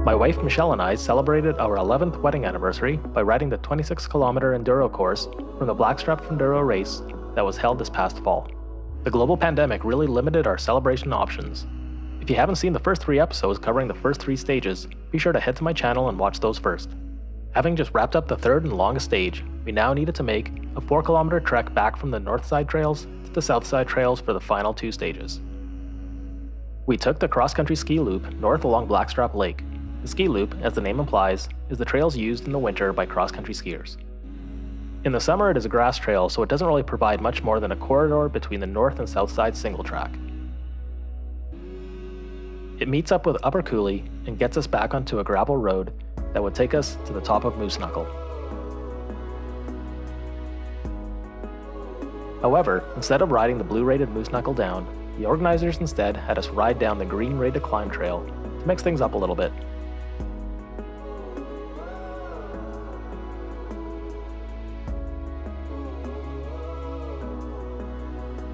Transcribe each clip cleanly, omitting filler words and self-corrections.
My wife Michelle and I celebrated our 11th wedding anniversary by riding the 26-kilometer enduro course from the Blackstrap Funduro race that was held this past fall. The global pandemic really limited our celebration options. If you haven't seen the first 3 episodes covering the first 3 stages, be sure to head to my channel and watch those first. Having just wrapped up the 3rd and longest stage, we now needed to make a 4-kilometer trek back from the northside trails to the southside trails for the final 2 stages. We took the cross-country ski loop north along Blackstrap Lake. The ski loop, as the name implies, is the trails used in the winter by cross-country skiers. In the summer it is a grass trail, so it doesn't really provide much more than a corridor between the north and south side single track. It meets up with Upper Cooley and gets us back onto a gravel road that would take us to the top of Mus Knuckle. However, instead of riding the blue-rated Mus Knuckle down, the organizers instead had us ride down the green-rated climb trail to mix things up a little bit.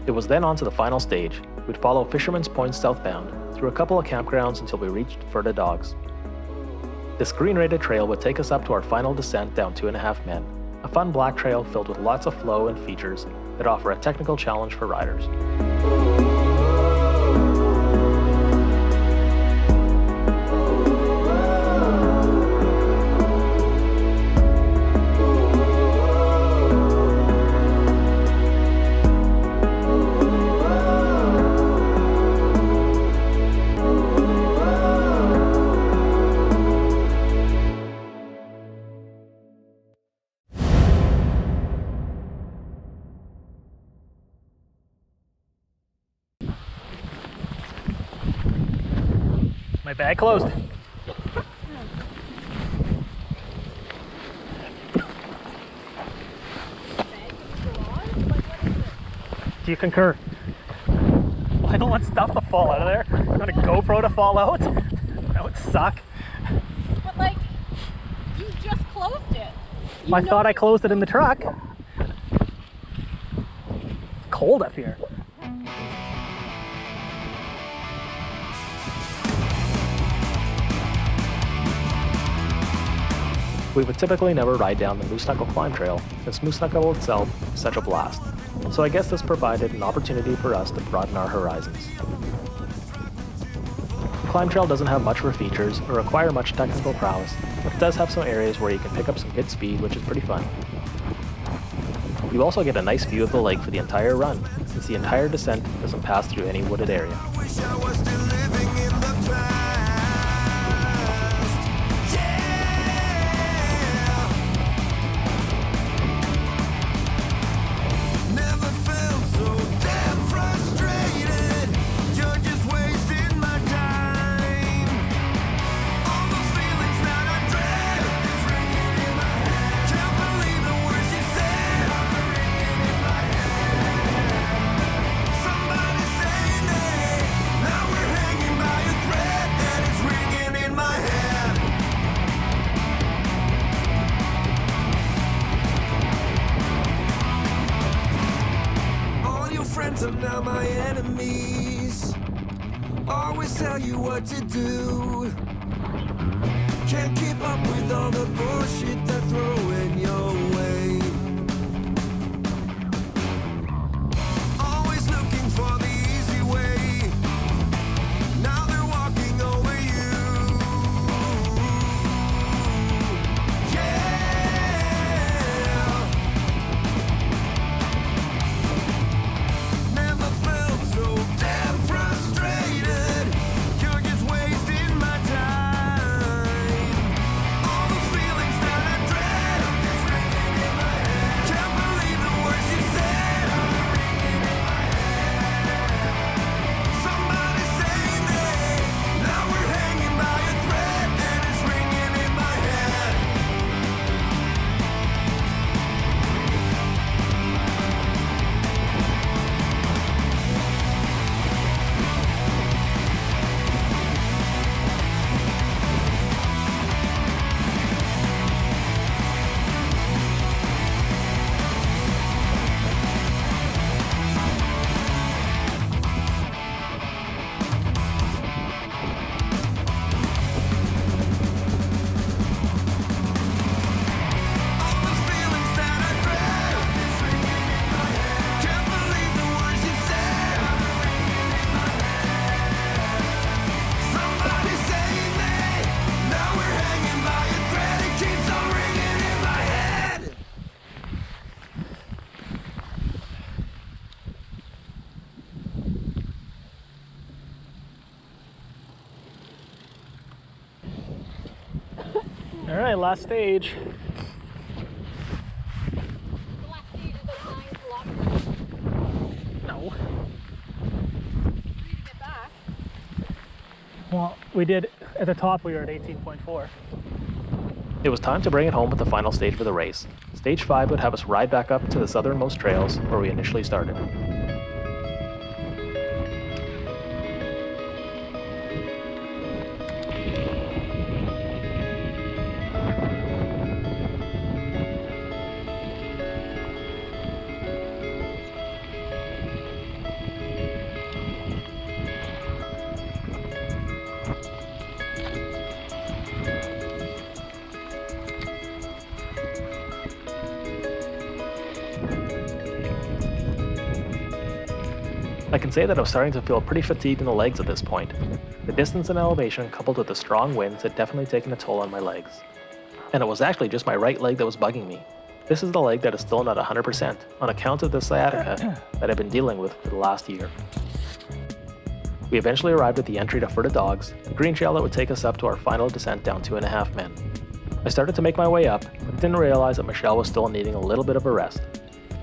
It was then on to the final stage. We'd follow Fisherman's Point southbound through a couple of campgrounds until we reached Furda Dogs. This green-rated trail would take us up to our final descent down 2.5 Men, a fun black trail filled with lots of flow and features that offer a technical challenge for riders. My bag closed. Do you concur? Well, I don't want stuff to fall out of there. I want a GoPro to fall out. That would suck. But like, you just closed it. I thought I closed it in the truck. It's cold up here. We would typically never ride down the Mus Knuckle Climb trail, since Mus Knuckle itself is such a blast, so I guess this provided an opportunity for us to broaden our horizons. The climb trail doesn't have much for features or require much technical prowess, but it does have some areas where you can pick up some good speed, which is pretty fun. You also get a nice view of the lake for the entire run, since the entire descent doesn't pass through any wooded area. Friends are now my enemies. Always tell you what to do. Can't keep up with all the bullshit they're throwing your way. Always looking for the easy way. Now they're walking over you. Never felt so damn frustrated. You're just wasting my time. All right, last stage. The last stage is like 9 kilometers. No. For you to get back. Well, we did, at the top we were at 18.4. It was time to bring it home with the final stage of the race. Stage 5 would have us ride back up to the southernmost trails where we initially started. I can say that I was starting to feel pretty fatigued in the legs at this point. The distance and elevation coupled with the strong winds had definitely taken a toll on my legs. And it was actually just my right leg that was bugging me. This is the leg that is still not 100% on account of the sciatica that I've been dealing with for the last year. We eventually arrived at the entry to Furda Dogs, the green trail that would take us up to our final descent down 2.5 men. I started to make my way up, but didn't realize that Michelle was still needing a little bit of a rest.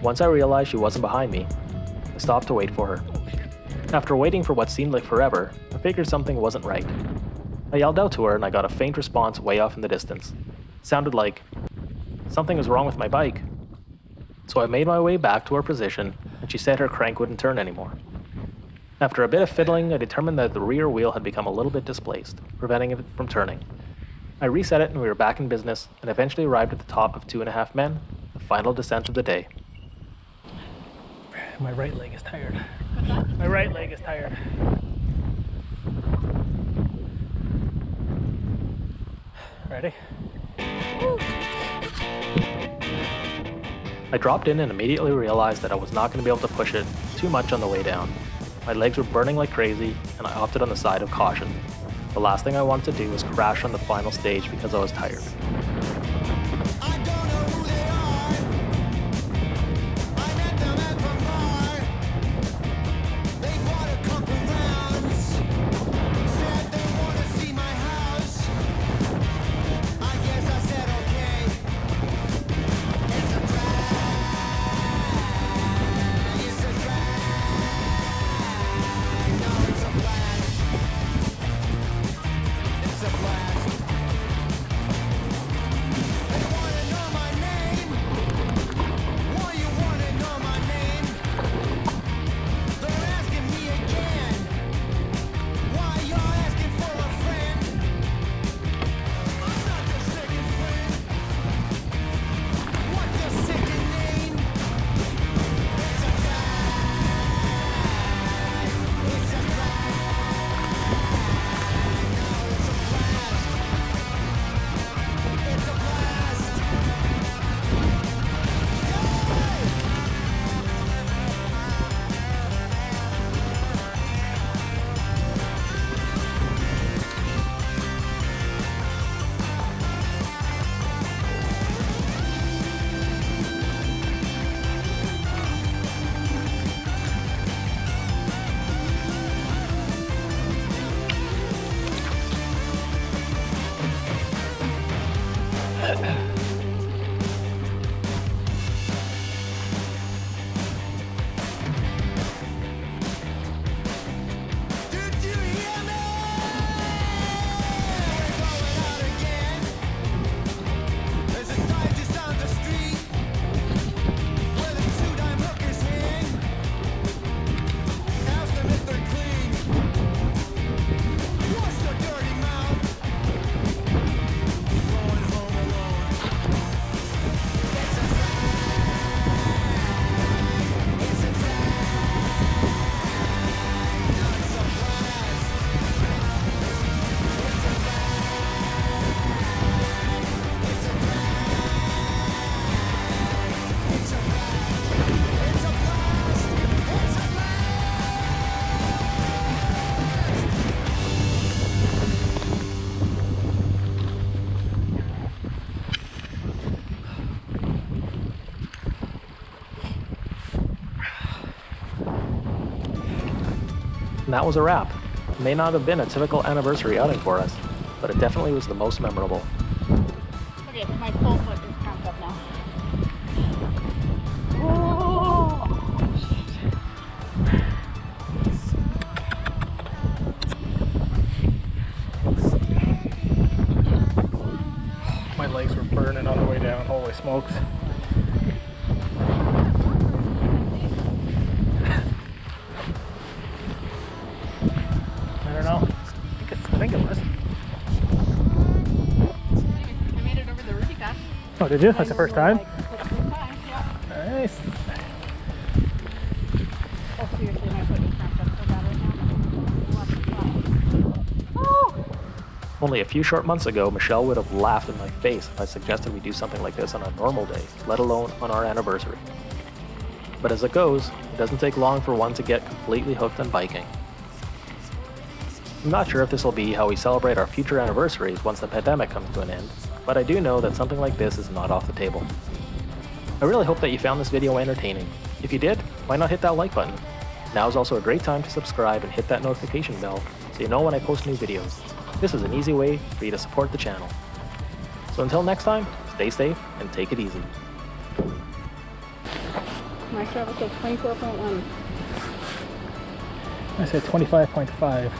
Once I realized she wasn't behind me, I stopped to wait for her. After waiting for what seemed like forever, I figured something wasn't right. I yelled out to her and I got a faint response way off in the distance. It sounded like, something was wrong with my bike. So I made my way back to her position and she said her crank wouldn't turn anymore. After a bit of fiddling, I determined that the rear wheel had become a little bit displaced, preventing it from turning. I reset it and we were back in business and eventually arrived at the top of 2.5 men, the final descent of the day. My right leg is tired. My right leg is tired. Ready? I dropped in and immediately realized that I was not going to be able to push it too much on the way down. My legs were burning like crazy and I opted on the side of caution. The last thing I wanted to do was crash on the final stage because I was tired. And that was a wrap. It may not have been a typical anniversary outing for us, but it definitely was the most memorable. Okay, my pole foot is cramped up now. Oh. My legs were burning on the way down, holy smokes. I don't know. I think it was. I made it over the Rudy Pass. Oh, did you? That's the first time? That's the first time, yeah. Nice. Oh, seriously, my foot is cramped up so bad right now. Oh! Only a few short months ago, Michelle would have laughed in my face if I suggested we do something like this on a normal day, let alone on our anniversary. But as it goes, it doesn't take long for one to get completely hooked on biking. I'm not sure if this will be how we celebrate our future anniversaries once the pandemic comes to an end, but I do know that something like this is not off the table. I really hope that you found this video entertaining. If you did, why not hit that like button? Now is also a great time to subscribe and hit that notification bell so you know when I post new videos. This is an easy way for you to support the channel. So until next time, stay safe and take it easy. My travel says 24.1. I said 25.5.